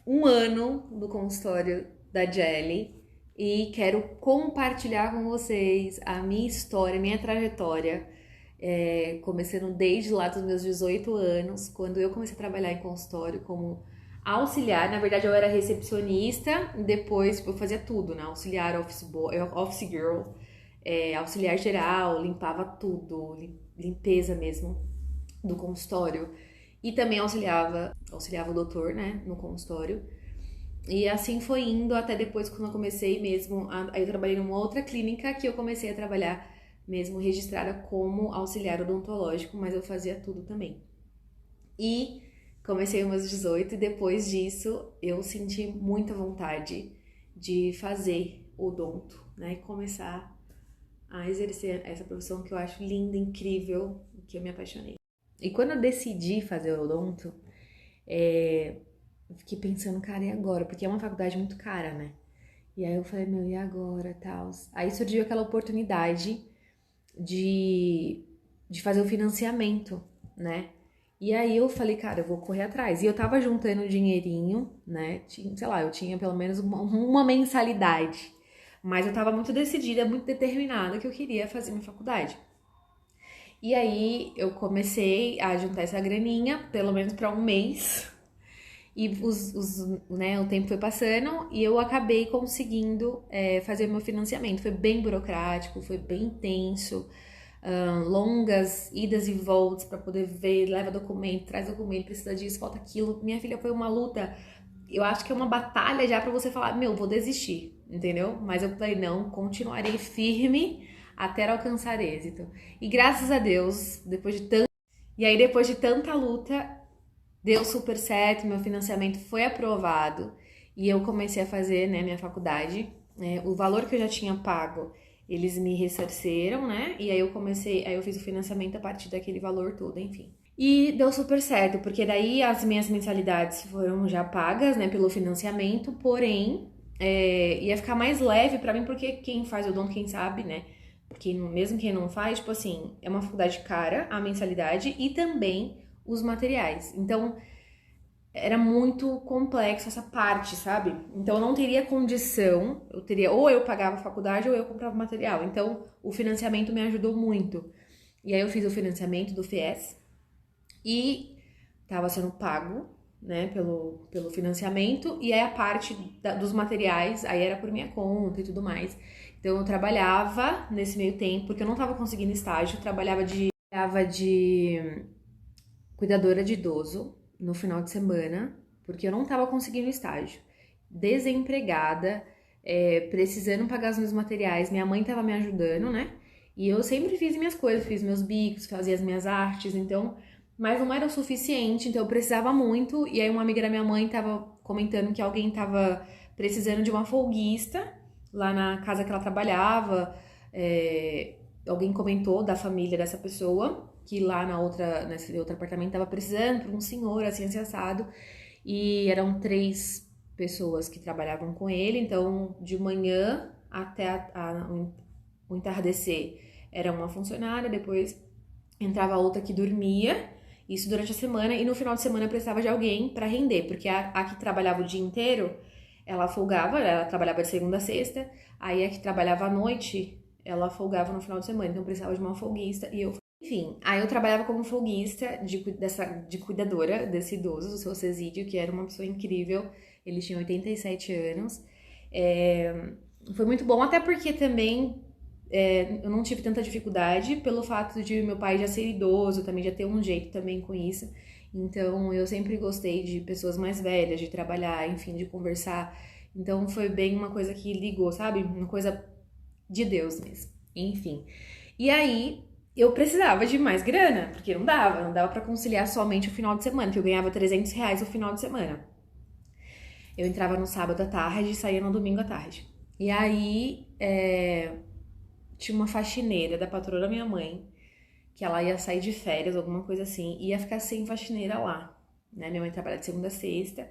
um ano no consultório da Jelly e quero compartilhar com vocês a minha história, a minha trajetória, começando desde lá dos meus 18 anos, quando eu comecei a trabalhar em consultório como auxiliar. Na verdade, eu era recepcionista, depois tipo, eu fazia tudo, né? Auxiliar, office girl, auxiliar geral, limpava tudo, limpeza mesmo do consultório. E também auxiliava o doutor, né, no consultório. E assim foi indo até depois, quando eu comecei mesmo. Aí eu trabalhei numa outra clínica que eu comecei a trabalhar mesmo registrada como auxiliar odontológico, mas eu fazia tudo também. E comecei aos meus 18 e depois disso eu senti muita vontade de fazer odonto, né? E começar a exercer essa profissão que eu acho linda, incrível, que eu me apaixonei. E quando eu decidi fazer odonto, eu fiquei pensando, cara, e agora? Porque é uma faculdade muito cara, né? E aí eu falei, meu, e agora, tal? Aí surgiu aquela oportunidade de, de fazer o financiamento, né? E aí eu falei, cara, eu vou correr atrás. E eu tava juntando dinheirinho, né? Sei lá, eu tinha pelo menos uma mensalidade. Mas eu tava muito decidida, muito determinada que eu queria fazer minha faculdade. E aí eu comecei a juntar essa graninha, pelo menos para um mês. E né, o tempo foi passando e eu acabei conseguindo fazer meu financiamento. Foi bem burocrático, foi bem intenso, longas idas e voltas para poder ver, leva documento, traz documento, precisa disso, falta aquilo. Minha filha, foi uma luta. Eu acho que é uma batalha já para você falar, meu, vou desistir, entendeu? Mas eu falei, não, continuarei firme até alcançar êxito. E graças a Deus, depois de tanta luta, deu super certo, meu financiamento foi aprovado e eu comecei a fazer, né, minha faculdade. O valor que eu já tinha pago, eles me ressarceram, né? E aí eu fiz o financiamento a partir daquele valor todo, enfim. E deu super certo, porque daí as minhas mensalidades foram já pagas, né, pelo financiamento, porém, ia ficar mais leve pra mim, porque quem faz o dom, quem sabe, né? Porque mesmo quem não faz, tipo assim, é uma faculdade cara, a mensalidade e também os materiais. Então, era muito complexo essa parte, sabe? Então eu não teria condição, eu teria ou eu pagava a faculdade ou eu comprava material. Então o financiamento me ajudou muito. E aí eu fiz o financiamento do FIES e estava sendo pago, né, pelo financiamento, e aí a parte dos materiais, aí era por minha conta e tudo mais. Então eu trabalhava nesse meio tempo, porque eu não estava conseguindo estágio, trabalhava de cuidadora de idoso no final de semana, porque eu não estava conseguindo estágio. Desempregada, precisando pagar os meus materiais, minha mãe estava me ajudando, né? E eu sempre fiz minhas coisas, fiz meus bicos, fazia as minhas artes, então, mas não era o suficiente, então eu precisava muito. E aí uma amiga da minha mãe estava comentando que alguém estava precisando de uma folguista lá na casa que ela trabalhava. Alguém comentou da família dessa pessoa que lá nesse outro apartamento tava precisando para um senhor assim, assado, e eram 3 pessoas que trabalhavam com ele, então de manhã até o entardecer era uma funcionária, depois entrava outra que dormia, isso durante a semana, e no final de semana precisava de alguém para render, porque a que trabalhava o dia inteiro, ela folgava, ela trabalhava de segunda a sexta, aí a que trabalhava à noite, ela folgava no final de semana, então precisava de uma folguista, e eu enfim, aí eu trabalhava como folguista de cuidadora desse idoso, do seu Cesídio, que era uma pessoa incrível. Ele tinha 87 anos. Foi muito bom, até porque também eu não tive tanta dificuldade pelo fato de meu pai já ser idoso, também já ter um jeito também com isso. Então eu sempre gostei de pessoas mais velhas, de trabalhar, enfim, de conversar. Então foi bem uma coisa que ligou, sabe? Uma coisa de Deus mesmo. Enfim. E aí eu precisava de mais grana, porque não dava para conciliar somente o final de semana, que eu ganhava R$ 300 o final de semana. Eu entrava no sábado à tarde e saía no domingo à tarde. E aí tinha uma faxineira da patroa da minha mãe, que ela ia sair de férias, alguma coisa assim, e ia ficar sem faxineira lá. Né? Minha mãe trabalha de segunda a sexta,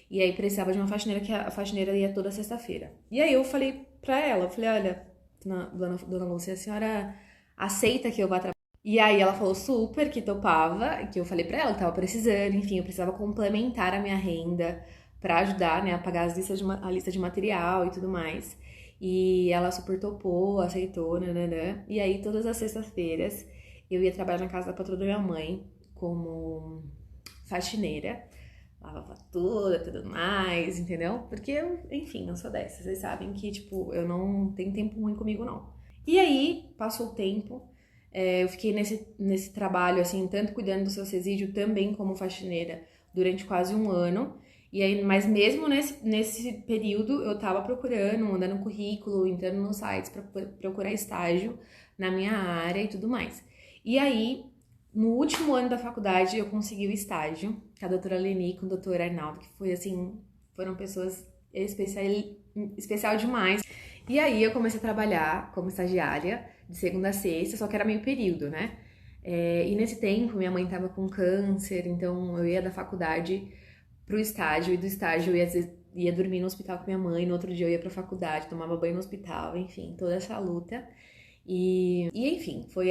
e aí precisava de uma faxineira, que a faxineira ia toda sexta-feira. E aí eu falei pra ela, eu falei, olha, dona Lúcia, a senhora aceita que eu vá trabalhar? E aí ela falou super que topava, que eu falei pra ela que tava precisando, enfim, eu precisava complementar a minha renda pra ajudar, né, a pagar a lista de material e tudo mais. E ela super topou, aceitou, nananã. E aí, todas as sextas-feiras, eu ia trabalhar na casa da patroa da minha mãe como faxineira. Lavava tudo mais, entendeu? Porque eu, enfim, não sou dessas. Vocês sabem que, tipo, eu não tenho tempo ruim comigo, não. E aí, passou o tempo, eu fiquei nesse trabalho, assim, tanto cuidando do seu Cesídio, também como faxineira, durante quase um ano. E aí, mas mesmo nesse período, eu tava procurando, mandando currículo, entrando nos sites pra procurar estágio na minha área e tudo mais. E aí, no último ano da faculdade, eu consegui o estágio com a doutora Leni e com o doutor Arnaldo, que foi assim, foram pessoas especial demais. E aí eu comecei a trabalhar como estagiária de segunda a sexta, só que era meio período, né? E nesse tempo minha mãe tava com câncer, então eu ia da faculdade pro estágio, e do estágio eu ia dormir no hospital com minha mãe, no outro dia eu ia pra faculdade, tomava banho no hospital, enfim, toda essa luta. E enfim, foi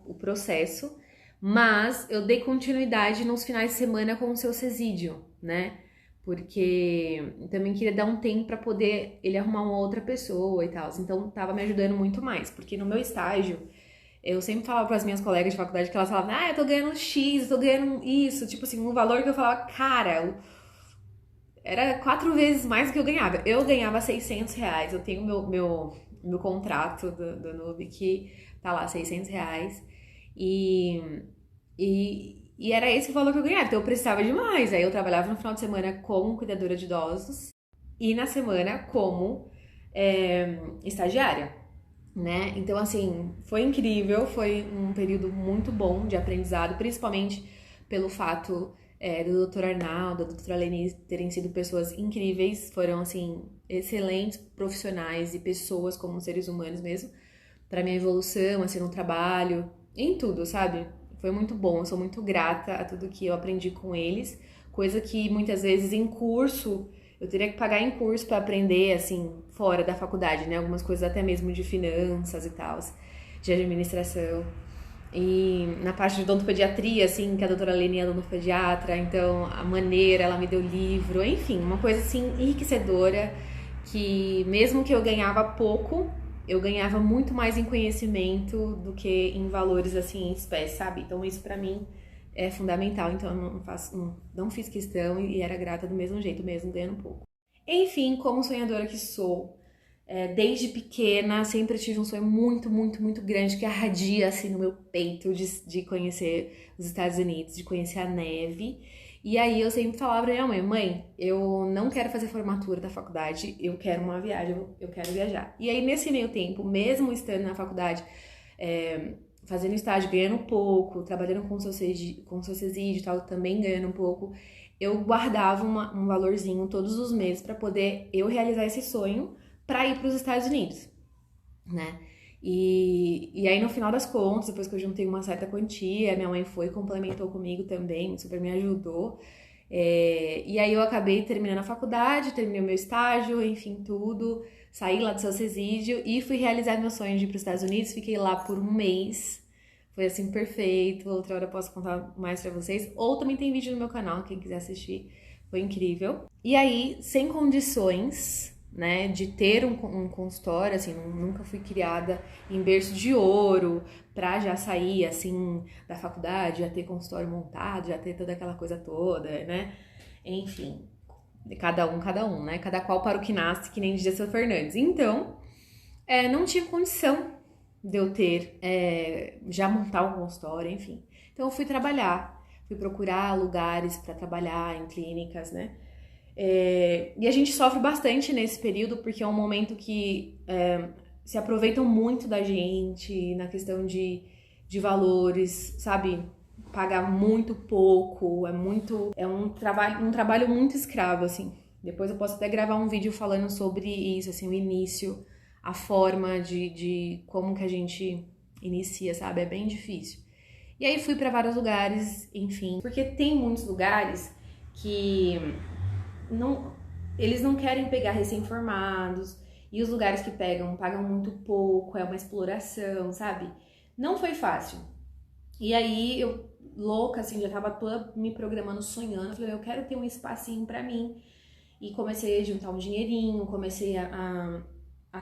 o processo, mas eu dei continuidade nos finais de semana com o seu Cesídio, né? Porque também queria dar um tempo pra poder ele arrumar uma outra pessoa e tal. Então tava me ajudando muito mais, porque no meu estágio eu sempre falava para as minhas colegas de faculdade que elas falavam, eu tô ganhando X, eu tô ganhando isso, tipo assim, um valor que eu falava, cara, era 4 vezes mais do que eu ganhava. Eu ganhava R$ 600, eu tenho meu contrato do Nube que tá lá, R$ 600, e, e era esse o valor que eu ganhava, então eu precisava demais. Aí eu trabalhava no final de semana como cuidadora de idosos e na semana como estagiária, né? Então, assim, foi incrível, foi um período muito bom de aprendizado, principalmente pelo fato do doutor Arnaldo, da doutora Leni terem sido pessoas incríveis, foram, assim, excelentes profissionais e pessoas como seres humanos mesmo, para minha evolução, assim, no trabalho, em tudo, sabe? Foi muito bom, eu sou muito grata a tudo que eu aprendi com eles, coisa que muitas vezes em curso eu teria que pagar em curso para aprender, assim, fora da faculdade, né? Algumas coisas até mesmo de finanças e tal, de administração. E na parte de odontopediatria, assim, que a doutora Leni é odontopediatra, então a maneira, ela me deu livro, enfim, uma coisa assim enriquecedora, que mesmo que eu ganhava pouco, eu ganhava muito mais em conhecimento do que em valores, assim, em espécie, sabe? Então isso pra mim é fundamental, então eu não fiz questão e era grata do mesmo jeito, mesmo ganhando pouco. Enfim, como sonhadora que sou, desde pequena sempre tive um sonho muito, muito, muito grande que arradia assim no meu peito de conhecer os Estados Unidos, de conhecer a neve. E aí eu sempre falava pra minha mãe, mãe, eu não quero fazer formatura da faculdade, eu quero uma viagem, eu quero viajar. E aí nesse meio tempo, mesmo estando na faculdade, fazendo estágio, ganhando um pouco, trabalhando com o seu Cesídio e tal, também ganhando um pouco, eu guardava um valorzinho todos os meses para poder eu realizar esse sonho para ir para os Estados Unidos, né? E aí no final das contas, depois que eu juntei uma certa quantia, minha mãe foi, complementou comigo também, super me ajudou. E aí eu acabei terminando a faculdade, terminei o meu estágio, enfim, tudo. Saí lá do seu Cesídio e fui realizar meu sonho de ir para os Estados Unidos. Fiquei lá por um mês. Foi assim, perfeito. Outra hora eu posso contar mais pra vocês. Ou também tem vídeo no meu canal, quem quiser assistir. Foi incrível. E aí, sem condições, né, de ter um consultório, assim, nunca fui criada em berço de ouro pra já sair, assim, da faculdade, já ter consultório montado, já ter toda aquela coisa toda, né? Enfim, cada um, né? Cada qual para o que nasce, que nem dizia seu Fernandes. Então, não tinha condição de eu ter, já montar um consultório, enfim. Então eu fui trabalhar, fui procurar lugares para trabalhar em clínicas, né? E a gente sofre bastante nesse período porque é um momento que se aproveitam muito da gente na questão de valores, sabe? Pagar muito pouco, é um trabalho muito escravo, assim. Depois eu posso até gravar um vídeo falando sobre isso, assim, o início, a forma de como que a gente inicia, sabe? É bem difícil. E aí fui para vários lugares, enfim, porque tem muitos lugares que não, eles não querem pegar recém-formados, e os lugares que pagam muito pouco, é uma exploração, sabe? Não foi fácil. E aí eu, louca, assim, já tava toda me programando, sonhando, falei, eu quero ter um espacinho pra mim, e comecei a juntar um dinheirinho, comecei a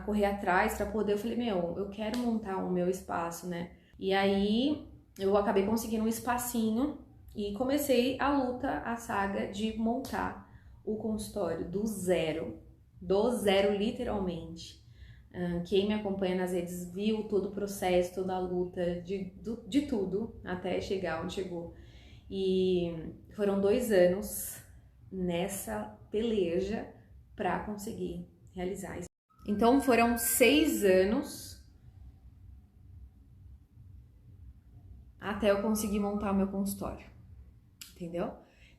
correr atrás pra poder, eu falei, meu, eu quero montar o meu espaço, né? E aí eu acabei conseguindo um espacinho e comecei a luta, a saga de montar o consultório do zero literalmente. Quem me acompanha nas redes viu todo o processo, toda a luta de tudo até chegar onde chegou. E foram 2 anos nessa peleja para conseguir realizar isso. Então foram 6 anos até eu conseguir montar o meu consultório, entendeu?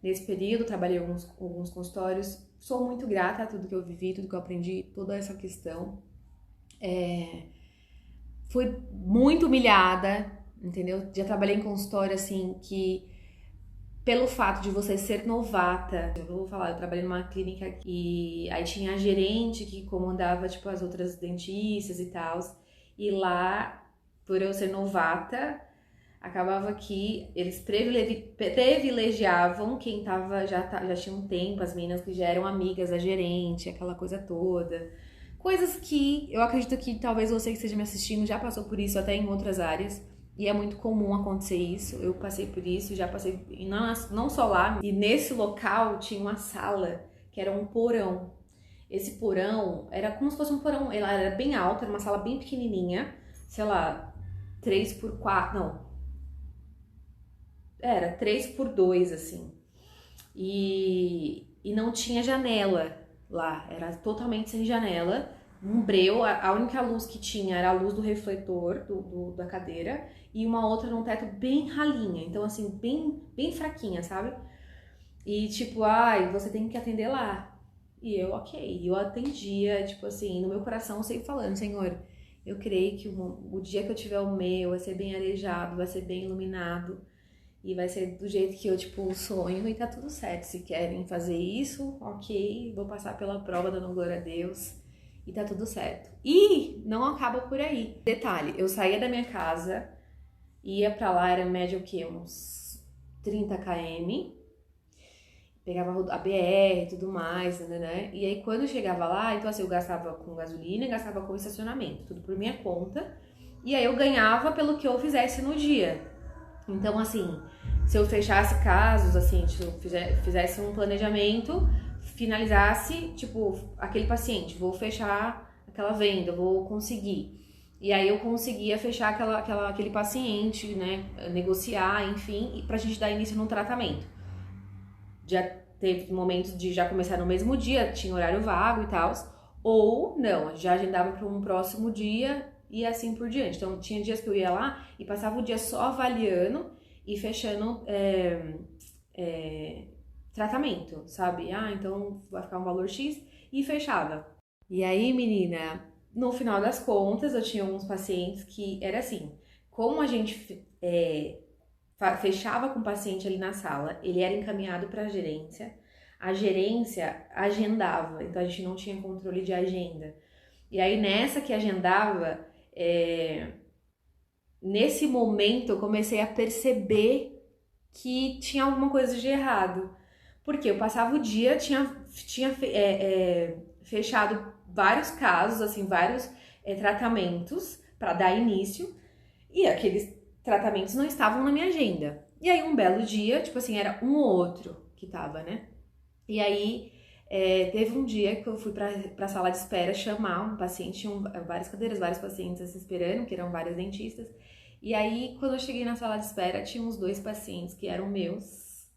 Nesse período trabalhei em alguns consultórios, sou muito grata a tudo que eu vivi, tudo que eu aprendi, toda essa questão. Fui muito humilhada, entendeu? Já trabalhei em consultório assim que pelo fato de você ser novata, eu vou falar, eu trabalhei numa clínica e aí tinha a gerente que comandava, tipo, as outras dentistas e tal, e lá, por eu ser novata, acabava que eles privilegiavam quem tava, já tinha um tempo, as meninas que já eram amigas da gerente, aquela coisa toda. Coisas que eu acredito que talvez você que esteja me assistindo já passou por isso até em outras áreas. E é muito comum acontecer isso, eu passei por isso, já passei, não só lá, e nesse local tinha uma sala que era um porão. Esse porão era como se fosse um porão, ela era bem alta, era uma sala bem pequenininha, sei lá, 3x4, não, era 3x2 assim, e não tinha janela lá, era totalmente sem janela, um breu, a única luz que tinha era a luz do refletor da cadeira e uma outra num teto bem ralinha, então assim, bem fraquinha, sabe? E tipo, ai, você tem que atender lá. E eu, ok, eu atendia, tipo assim, no meu coração sempre falando, Senhor, eu creio que o dia que eu tiver o meu vai ser bem arejado, vai ser bem iluminado e vai ser do jeito que eu, tipo, sonho e tá tudo certo. Se querem fazer isso, ok, vou passar pela prova dando glória a Deus e tá tudo certo. E não acaba por aí. Detalhe, eu saía da minha casa, ia pra lá, era em média o quê? Uns 30 km, pegava a BR e tudo mais, né? E aí quando eu chegava lá, então assim, eu gastava com gasolina, gastava com estacionamento, tudo por minha conta. E aí eu ganhava pelo que eu fizesse no dia. Então assim, se eu fechasse casos, assim, se eu fizesse um planejamento, finalizasse, tipo, aquele paciente, vou fechar aquela venda, vou conseguir. E aí eu conseguia fechar aquele paciente, né, negociar, enfim, e pra gente dar início no tratamento. Já teve momentos de já começar no mesmo dia, tinha horário vago e tal, ou não, já agendava para um próximo dia e assim por diante. Então tinha dias que eu ia lá e passava o dia só avaliando e fechando tratamento, sabe? Ah, então vai ficar um valor X e fechava. E aí, menina, no final das contas, eu tinha alguns pacientes que era assim, como a gente fechava com o paciente ali na sala, ele era encaminhado para a gerência agendava, então a gente não tinha controle de agenda. E aí nessa que agendava, nesse momento eu comecei a perceber que tinha alguma coisa de errado. Porque eu passava o dia, tinha fechado vários casos, assim, vários tratamentos para dar início, e aqueles tratamentos não estavam na minha agenda. E aí um belo dia, tipo assim, era um ou outro que tava, né? E aí teve um dia que eu fui pra sala de espera chamar um paciente, tinham várias cadeiras, vários pacientes assim, esperando, que eram vários dentistas. E aí, quando eu cheguei na sala de espera, tinha uns 2 pacientes que eram meus,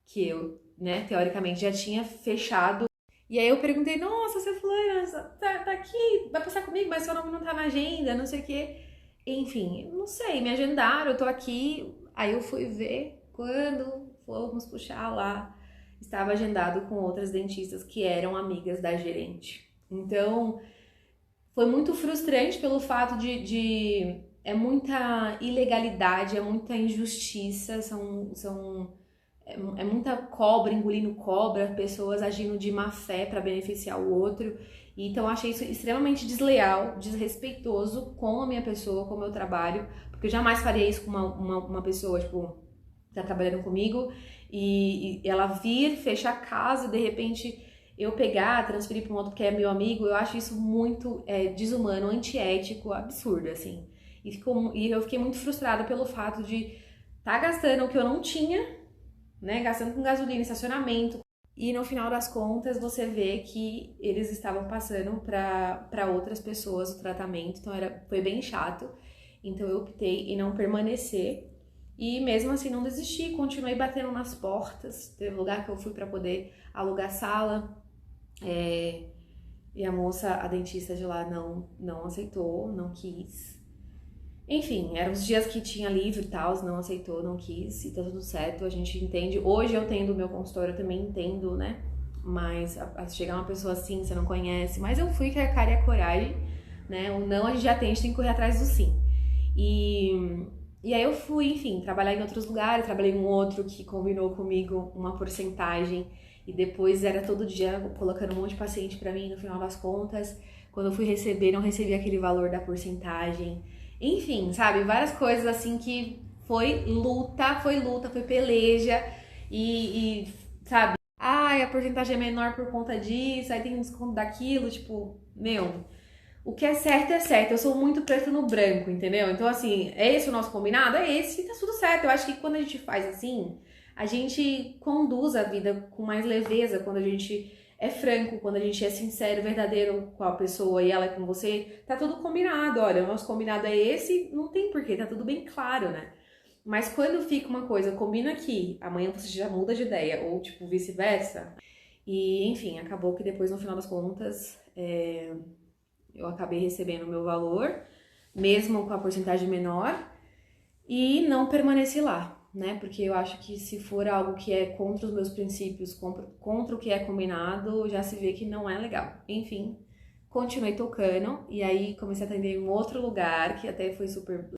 que eu, né, teoricamente já tinha fechado. E aí eu perguntei, nossa, você fulana, tá aqui, vai passar comigo, mas seu nome não tá na agenda, não sei o quê. Enfim, não sei, me agendaram, eu tô aqui. Aí eu fui ver quando fomos puxar lá, estava agendado com outras dentistas que eram amigas da gerente. Então, foi muito frustrante pelo fato de é muita ilegalidade, é muita injustiça, é muita cobra engolindo cobra, pessoas agindo de má fé para beneficiar o outro. Então eu achei isso extremamente desleal, desrespeitoso com a minha pessoa, com o meu trabalho, porque eu jamais faria isso com uma pessoa, tipo, que tá trabalhando comigo e ela vir, fechar a casa e de repente eu pegar, transferir para um outro que é meu amigo, eu acho isso muito desumano, antiético, absurdo, assim. E eu fiquei muito frustrada pelo fato de estar gastando o que eu não tinha, né? Gastando com gasolina, estacionamento. E no final das contas, você vê que eles estavam passando para outras pessoas o tratamento, então foi bem chato. Então eu optei em não permanecer. E mesmo assim não desisti, continuei batendo nas portas. Teve lugar que eu fui para poder alugar sala. E a moça, a dentista de lá, não aceitou, não quis. Enfim, eram os dias que tinha livre e tal, não aceitou, não quis, e tá tudo certo, a gente entende. Hoje eu tendo o meu consultório, eu também entendo, né? Mas a chegar uma pessoa assim, você não conhece. Mas eu fui com a cara e a coragem, né? O não a gente já tem, a gente tem que correr atrás do sim. E aí eu fui, enfim, trabalhar em outros lugares, trabalhei em um outro que combinou comigo uma porcentagem. E depois era todo dia colocando um monte de paciente pra mim, no final das contas. Quando eu fui receber, não recebi aquele valor da porcentagem. Enfim, sabe? Várias coisas assim que foi luta, foi peleja. Sabe? Ai, a porcentagem é menor por conta disso, aí tem um desconto daquilo. Tipo, meu, o que é certo é certo. Eu sou muito preto no branco, entendeu? Então, assim, é esse o nosso combinado? É esse e tá tudo certo. Eu acho que quando a gente faz assim, a gente conduz a vida com mais leveza, quando a gente é franco, quando a gente é sincero, verdadeiro com a pessoa e ela é com você, tá tudo combinado. Olha, o nosso combinado é esse, não tem porquê, tá tudo bem claro, né? Mas quando fica uma coisa, combina aqui, amanhã você já muda de ideia, ou tipo vice-versa. E enfim, acabou que depois no final das contas eu acabei recebendo o meu valor, mesmo com a porcentagem menor, e não permaneci lá, né? Porque eu acho que se for algo que é contra os meus princípios, contra o que é combinado, já se vê que não é legal. Enfim, continuei tocando e aí comecei a atender em um outro lugar que até foi super.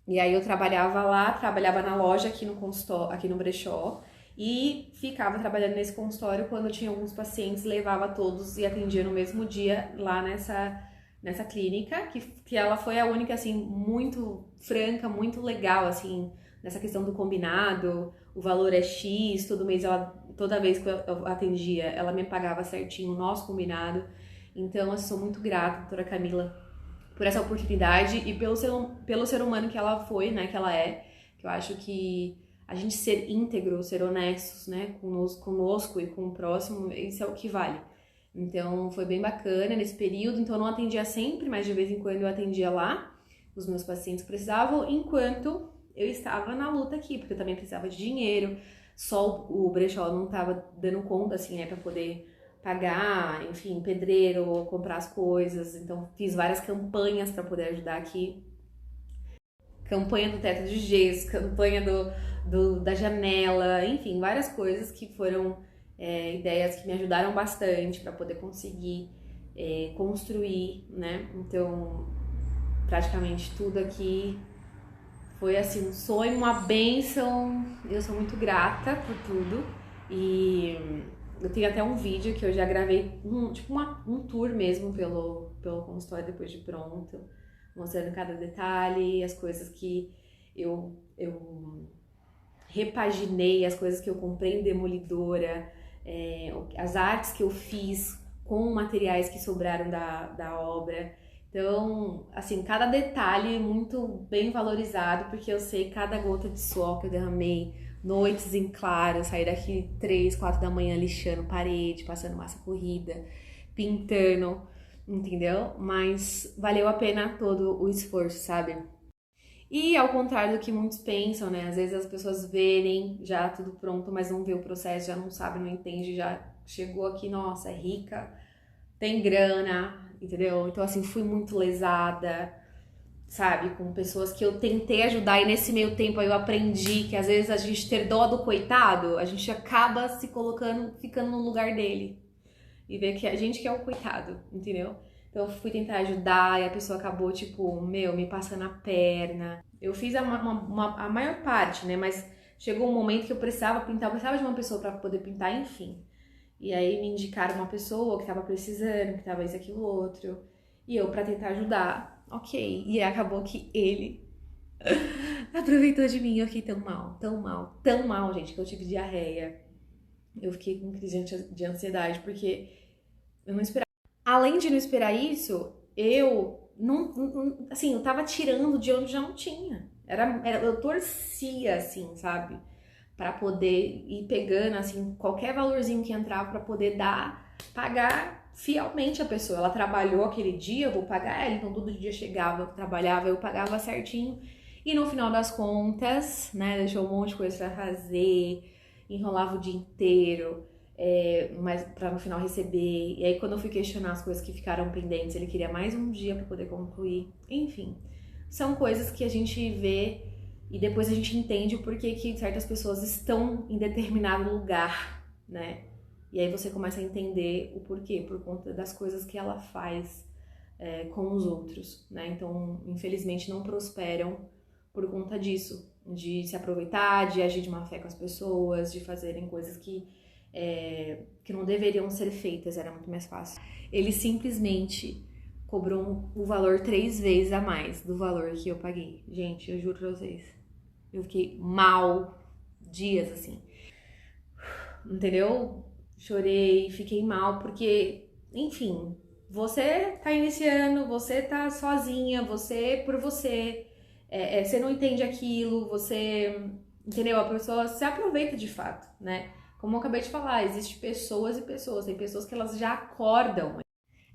E aí eu trabalhava lá, trabalhava na loja aqui no consultório, aqui no brechó, e ficava trabalhando nesse consultório quando eu tinha alguns pacientes, levava todos e atendia no mesmo dia lá nessa clínica, que ela foi a única, assim, muito franca, muito legal, assim, nessa questão do combinado, o valor é X, todo mês toda vez que eu atendia, ela me pagava certinho o nosso combinado. Então, eu sou muito grata, doutora Camila, por essa oportunidade e pelo ser humano que ela foi, né, que ela é, que eu acho que a gente ser íntegro, ser honestos, né, conosco e com o próximo, isso é o que vale. Então foi bem bacana nesse período, então eu não atendia sempre, mas de vez em quando eu atendia lá, os meus pacientes precisavam, enquanto eu estava na luta aqui, porque eu também precisava de dinheiro, só o brechó não estava dando conta, assim, né, pra poder pagar, enfim, pedreiro, comprar as coisas, então fiz várias campanhas para poder ajudar aqui. Campanha do teto de gesso, campanha da janela, enfim, várias coisas que foram ideias que me ajudaram bastante para poder conseguir construir, né? Então, praticamente tudo aqui foi assim um sonho, uma bênção. Eu sou muito grata por tudo e eu tenho até um vídeo que eu já gravei, um tour mesmo pelo consultório depois de pronto, mostrando cada detalhe, as coisas que eu repaginei, as coisas que eu comprei em demolidora, as artes que eu fiz com materiais que sobraram da obra. Então, assim, cada detalhe muito bem valorizado, porque eu sei cada gota de suor que eu derramei, noites em claro, sair daqui 3, 4 da manhã lixando parede, passando massa corrida, pintando, entendeu? Mas valeu a pena todo o esforço, sabe? E ao contrário do que muitos pensam, né? Às vezes as pessoas verem já tudo pronto, mas não vê o processo, já não sabe, não entende, já chegou aqui, nossa, é rica, tem grana, entendeu? Então, assim, fui muito lesada, sabe? Com pessoas que eu tentei ajudar e nesse meio tempo aí eu aprendi que às vezes a gente ter dó do coitado, a gente acaba se colocando, ficando no lugar dele. E ver que a gente que é o coitado, entendeu? Então eu fui tentar ajudar e a pessoa acabou, tipo, me passando a perna. Eu fiz a maior parte, né? Mas chegou um momento que eu precisava pintar, eu precisava de uma pessoa pra poder pintar, enfim. E aí me indicaram uma pessoa que tava precisando, que tava isso, aquilo, outro. E eu, pra tentar ajudar, ok. E acabou que ele aproveitou de mim. Eu fiquei tão mal, tão mal, tão mal, gente, que eu tive diarreia. Eu fiquei com crise de ansiedade, porque Eu não esperava. Além de não esperar isso, eu não assim, eu tava tirando de onde já não tinha. Eu torcia, assim, sabe? Pra poder ir pegando, assim, qualquer valorzinho que entrava pra poder pagar fielmente a pessoa. Ela trabalhou aquele dia, eu vou pagar ela. Então todo dia chegava, eu trabalhava, eu pagava certinho. E no final das contas, né, deixou um monte de coisa pra fazer, enrolava o dia inteiro, mas pra no final receber. E aí quando eu fui questionar as coisas que ficaram pendentes, ele queria mais um dia pra poder concluir. Enfim, são coisas que a gente vê e depois a gente entende o porquê que certas pessoas estão em determinado lugar, né? E aí você começa a entender o porquê, por conta das coisas que ela faz com os outros, né? Então, infelizmente, não prosperam por conta disso, de se aproveitar, de agir de má fé com as pessoas, de fazerem coisas que não deveriam ser feitas, era muito mais fácil. Ele simplesmente cobrou o valor 3 vezes a mais do valor que eu paguei. Gente, eu juro pra vocês, eu fiquei mal dias, assim, entendeu? Chorei, fiquei mal, porque, enfim, você tá iniciando, você tá sozinha, você não entende aquilo, entendeu? A pessoa se aproveita de fato, né? Como eu acabei de falar, existem pessoas e pessoas, tem pessoas que elas já acordam.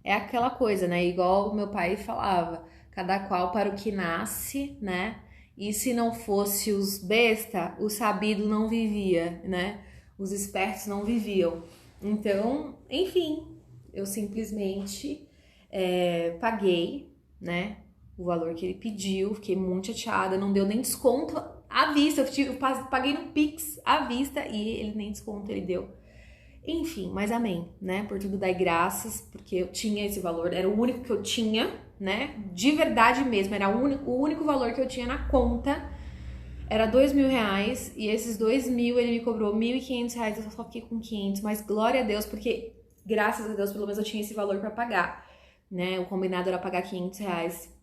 É aquela coisa, né? Igual o meu pai falava, cada qual para o que nasce, né? E se não fosse os besta, o sabido não vivia, né? Os espertos não viviam. Então, enfim, eu simplesmente paguei, né? O valor que ele pediu, fiquei muito chateada, não deu nem desconto à vista. Eu paguei no Pix à vista e ele nem desconto ele deu. Enfim, mas amém, né? Por tudo dai graças, porque eu tinha esse valor, era o único que eu tinha, né? De verdade mesmo, era o único valor que eu tinha na conta, era R$ 2.000, e esses 2.000 ele me cobrou R$ 1.500, eu só fiquei com 500, mas glória a Deus, porque graças a Deus, pelo menos eu tinha esse valor pra pagar, né? O combinado era pagar R$ 500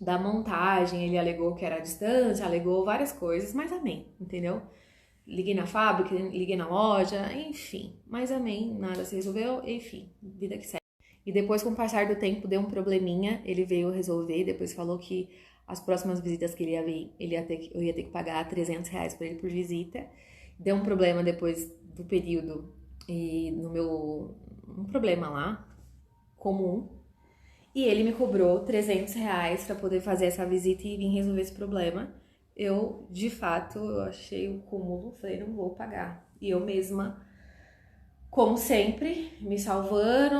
da montagem, ele alegou que era a distância, alegou várias coisas, mas amém, entendeu? Liguei na fábrica, liguei na loja, enfim. Mas amém, nada se resolveu, enfim, vida que segue. E depois, com o passar do tempo, deu um probleminha, ele veio resolver, depois falou que as próximas visitas que ele ia vir, eu ia ter que pagar R$ 300 pra ele por visita. Deu um problema depois do período, e um problema lá, comum, e ele me cobrou R$ 300 pra poder fazer essa visita e vir resolver esse problema. Eu, de fato, eu achei o cúmulo, falei, não vou pagar. E eu mesma, como sempre, me salvando,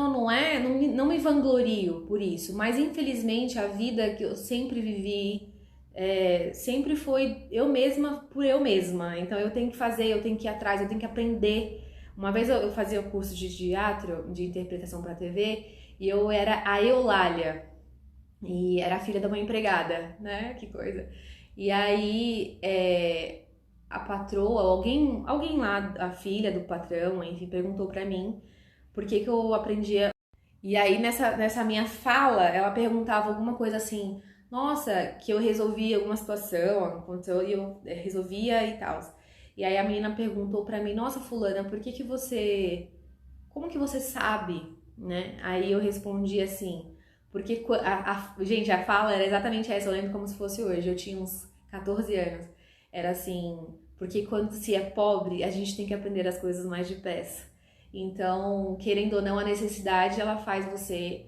não me vanglorio por isso, mas infelizmente a vida que eu sempre vivi sempre foi eu mesma por eu mesma. Então eu tenho que fazer, eu tenho que ir atrás, eu tenho que aprender. Uma vez eu fazia o curso de teatro, de interpretação para TV, e eu era a Eulália, e era a filha da mãe empregada, né? Que coisa. E aí, a patroa, alguém lá, a filha do patrão, enfim, perguntou pra mim por que eu aprendia. E aí, nessa minha fala, ela perguntava alguma coisa assim, nossa, que eu resolvia alguma situação, aconteceu e eu resolvia e tal. E aí a menina perguntou pra mim, nossa, fulana, como que você sabe, né? Aí eu respondi assim, porque gente, a fala era exatamente essa, eu lembro como se fosse hoje, eu tinha uns 14 anos. Era assim, porque quando se é pobre, a gente tem que aprender as coisas mais depressa. Então, querendo ou não, a necessidade, ela faz você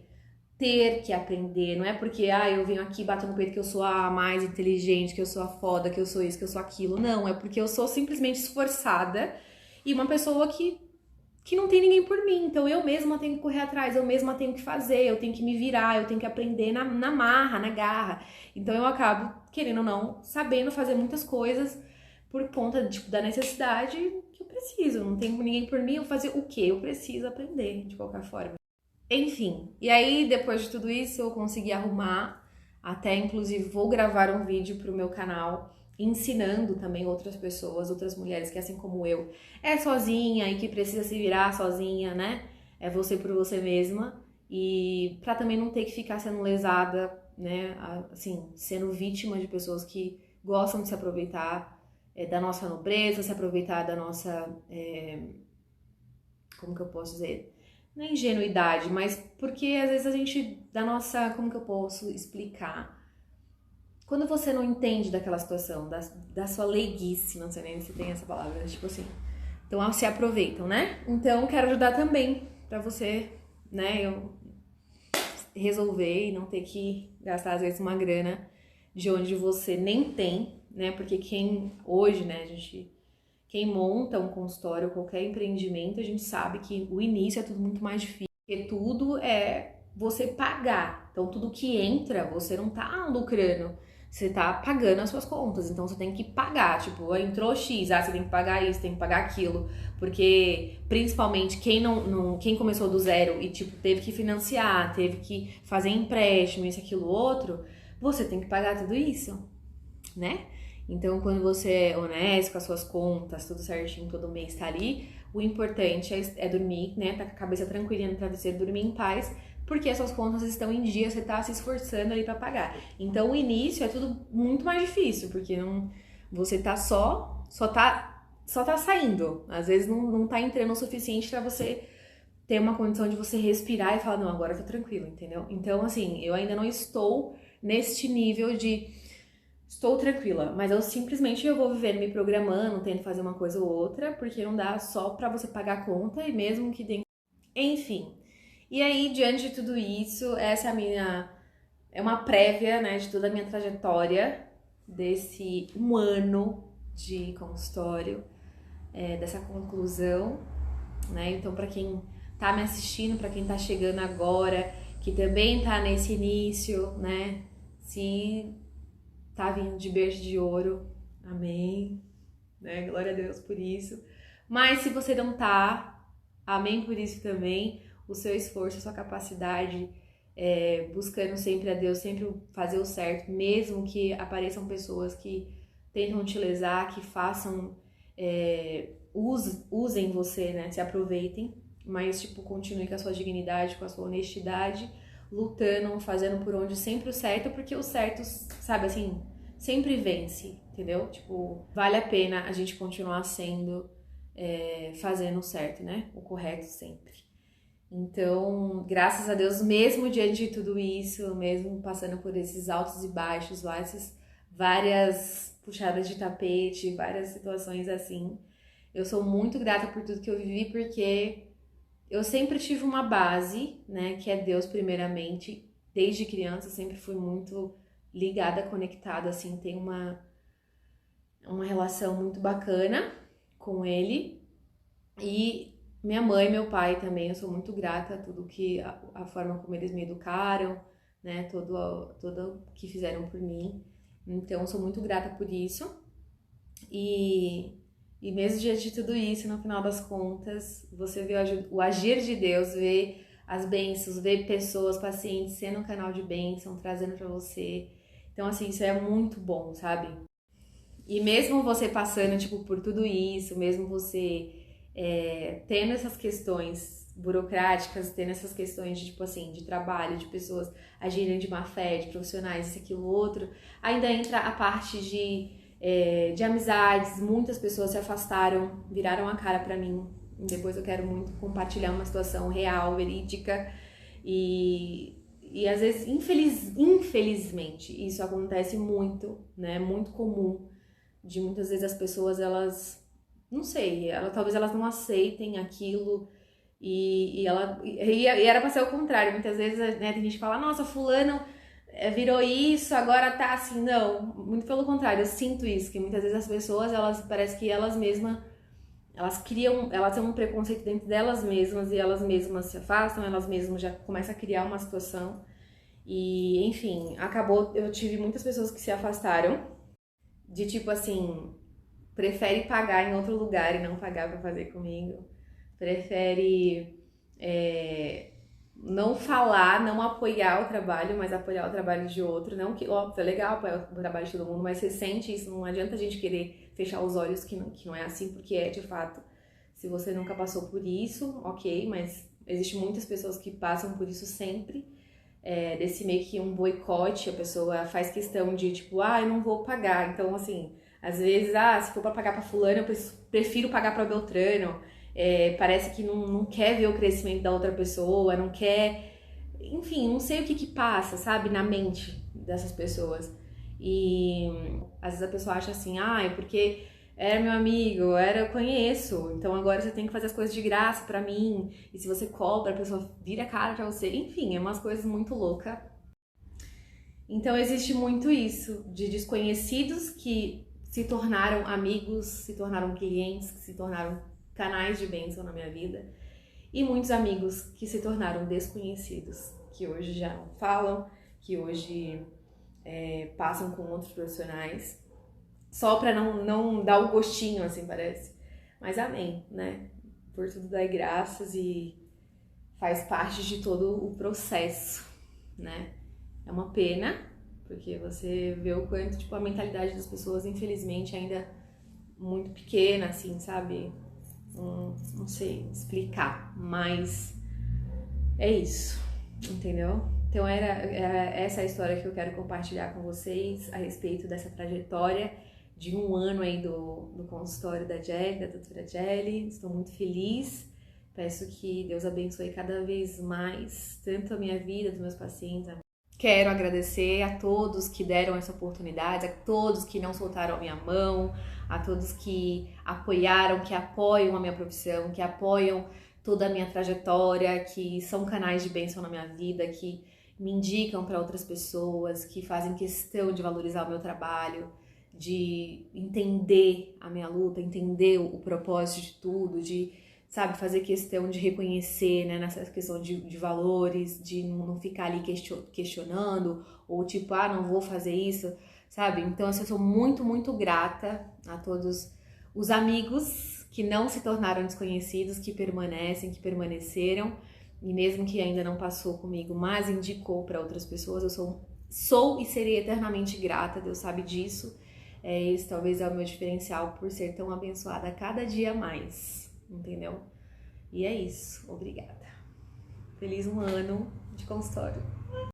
ter que aprender. Não é porque, eu venho aqui bato no peito que eu sou a mais inteligente, que eu sou a foda, que eu sou isso, que eu sou aquilo. Não, é porque eu sou simplesmente esforçada e uma pessoa que não tem ninguém por mim. Então eu mesma tenho que correr atrás, eu mesma tenho que fazer, eu tenho que me virar, eu tenho que aprender na marra, na garra. Então eu acabo, querendo ou não, sabendo fazer muitas coisas por conta, tipo, da necessidade que eu preciso. Não tem ninguém por mim, eu fazer o quê? Eu preciso aprender, de qualquer forma. Enfim, e aí depois de tudo isso eu consegui arrumar, até inclusive vou gravar um vídeo pro meu canal ensinando também outras pessoas, outras mulheres que assim como eu é sozinha e que precisa se virar sozinha, né? É você por você mesma e pra também não ter que ficar sendo lesada, né? Assim, sendo vítima de pessoas que gostam de se aproveitar da nossa nobreza, se aproveitar da nossa, como que eu posso dizer? não é ingenuidade, mas porque às vezes a gente, da nossa, como que eu posso explicar? Quando você não entende daquela situação, da sua leiguice, não sei nem se tem essa palavra, tipo assim, então se aproveitam, né? Então quero ajudar também pra você, né, eu resolver e não ter que gastar às vezes uma grana de onde você nem tem, né? Porque quem hoje, né, quem monta um consultório, qualquer empreendimento, a gente sabe que o início é tudo muito mais difícil, porque tudo é você pagar. Então tudo que entra, você não tá lucrando, você tá pagando as suas contas, então você tem que pagar, tipo, entrou X, você tem que pagar isso, tem que pagar aquilo, porque principalmente quem começou do zero e tipo teve que financiar, teve que fazer empréstimo, isso, aquilo, outro, você tem que pagar tudo isso, né? Então, quando você é honesto com as suas contas, tudo certinho, todo mês tá ali, o importante é dormir, né? Tá com a cabeça tranquilinha no travesseiro, dormir em paz, porque as suas contas estão em dia, você tá se esforçando ali pra pagar. Então, o início é tudo muito mais difícil, porque você tá só tá saindo. Às vezes não tá entrando o suficiente pra você ter uma condição de você respirar e falar, não, agora eu tô tranquilo, entendeu? Então, assim, eu ainda não estou neste nível de estou tranquila, mas eu vou vivendo me programando, tento fazer uma coisa ou outra, porque não dá só pra você pagar a conta e mesmo que tem. Enfim. E aí, diante de tudo isso, essa é uma prévia, né, de toda a minha trajetória desse um ano de consultório, dessa conclusão, né? Então, pra quem tá me assistindo, pra quem tá chegando agora, que também tá nesse início, né? Se tá vindo de berço de ouro, amém, né? Glória a Deus por isso. Mas se você não tá, amém por isso também. O seu esforço, a sua capacidade, buscando sempre a Deus, sempre fazer o certo, mesmo que apareçam pessoas que tentam te lesar, que façam, usem você, né? Se aproveitem, mas tipo, continue com a sua dignidade, com a sua honestidade, lutando, fazendo por onde sempre o certo, porque o certo, sabe assim, sempre vence, entendeu? Tipo, vale a pena a gente continuar sendo, fazendo o certo, né? O correto sempre. Então, graças a Deus, mesmo diante de tudo isso, mesmo passando por esses altos e baixos, várias puxadas de tapete, várias situações assim, eu sou muito grata por tudo que eu vivi, porque eu sempre tive uma base, né, que é Deus primeiramente. Desde criança, sempre fui muito ligada, conectada, assim, tenho uma relação muito bacana com Ele. E minha mãe e meu pai também, eu sou muito grata a tudo que, a forma como eles me educaram, né, todo que fizeram por mim. Então, sou muito grata por isso. E mesmo diante de tudo isso, no final das contas, você vê o agir de Deus, vê as bênçãos, vê pessoas, pacientes sendo um canal de bênção, trazendo pra você. Então, assim, isso é muito bom, sabe? E mesmo você passando, tipo, por tudo isso, mesmo você tendo essas questões burocráticas, tendo essas questões de, tipo assim, de trabalho, de pessoas agirem de má fé, de profissionais, isso, aquilo, outro, ainda entra a parte de amizades. Muitas pessoas se afastaram, viraram a cara pra mim. Depois eu quero muito compartilhar uma situação real, verídica, e às vezes, infelizmente, isso acontece muito, né? Muito comum, de muitas vezes as pessoas, elas, não sei, talvez elas não aceitem aquilo, e era pra ser o contrário. Muitas vezes, né, tem gente que fala, nossa, fulano virou isso, agora tá assim. Não, muito pelo contrário, eu sinto isso, que muitas vezes as pessoas, elas, parece que elas mesmas, elas têm um preconceito dentro delas mesmas, e elas mesmas se afastam, elas mesmas já começam a criar uma situação, e enfim, eu tive muitas pessoas que se afastaram, de tipo assim, prefere pagar em outro lugar e não pagar pra fazer comigo, prefere não falar, não apoiar o trabalho, mas apoiar o trabalho de outro. Não que, óbvio, é legal apoiar o trabalho de todo mundo, mas você sente isso, não adianta a gente querer fechar os olhos que não é assim, porque é de fato. Se você nunca passou por isso, ok, mas existem muitas pessoas que passam por isso sempre, desse meio que um boicote, a pessoa faz questão de tipo, eu não vou pagar. Então, assim, às vezes, se for pra pagar pra fulano, eu prefiro pagar pra Beltrano. parece que não quer ver o crescimento da outra pessoa, não quer... Enfim, não sei o que passa, sabe, na mente dessas pessoas. E às vezes a pessoa acha assim, é porque era meu amigo, eu conheço, então agora você tem que fazer as coisas de graça pra mim, e se você cobra, a pessoa vira a cara pra você, enfim, é umas coisas muito loucas. Então existe muito isso, de desconhecidos que se tornaram amigos, se tornaram clientes, que se tornaram canais de bênção na minha vida, e muitos amigos que se tornaram desconhecidos, que hoje já não falam, que hoje passam com outros profissionais, só pra não dar o gostinho, assim, parece. Mas amém, né? Por tudo dai graças e faz parte de todo o processo, né? É uma pena, porque você vê o quanto, tipo, a mentalidade das pessoas, infelizmente, ainda muito pequena, assim, sabe? Não sei explicar, mas é isso, entendeu? Então era essa a história que eu quero compartilhar com vocês a respeito dessa trajetória de um ano aí do consultório da Jelly, da doutora Jelly. Estou muito feliz, peço que Deus abençoe cada vez mais, tanto a minha vida, dos meus pacientes. Quero agradecer a todos que deram essa oportunidade, a todos que não soltaram a minha mão, a todos que apoiaram, que apoiam a minha profissão, que apoiam toda a minha trajetória, que são canais de bênção na minha vida, que me indicam para outras pessoas, que fazem questão de valorizar o meu trabalho, de entender a minha luta, entender o propósito de tudo, de, sabe, fazer questão de reconhecer, né, nessa questão de valores, de não ficar ali questionando, ou tipo, não vou fazer isso, sabe? Então, assim, eu sou muito, muito grata a todos os amigos que não se tornaram desconhecidos, que permanecem, que permaneceram, e mesmo que ainda não passou comigo, mas indicou para outras pessoas, eu sou e serei eternamente grata, Deus sabe disso. Esse talvez é o meu diferencial por ser tão abençoada a cada dia mais, entendeu? E é isso, obrigada. Feliz um ano de consultório.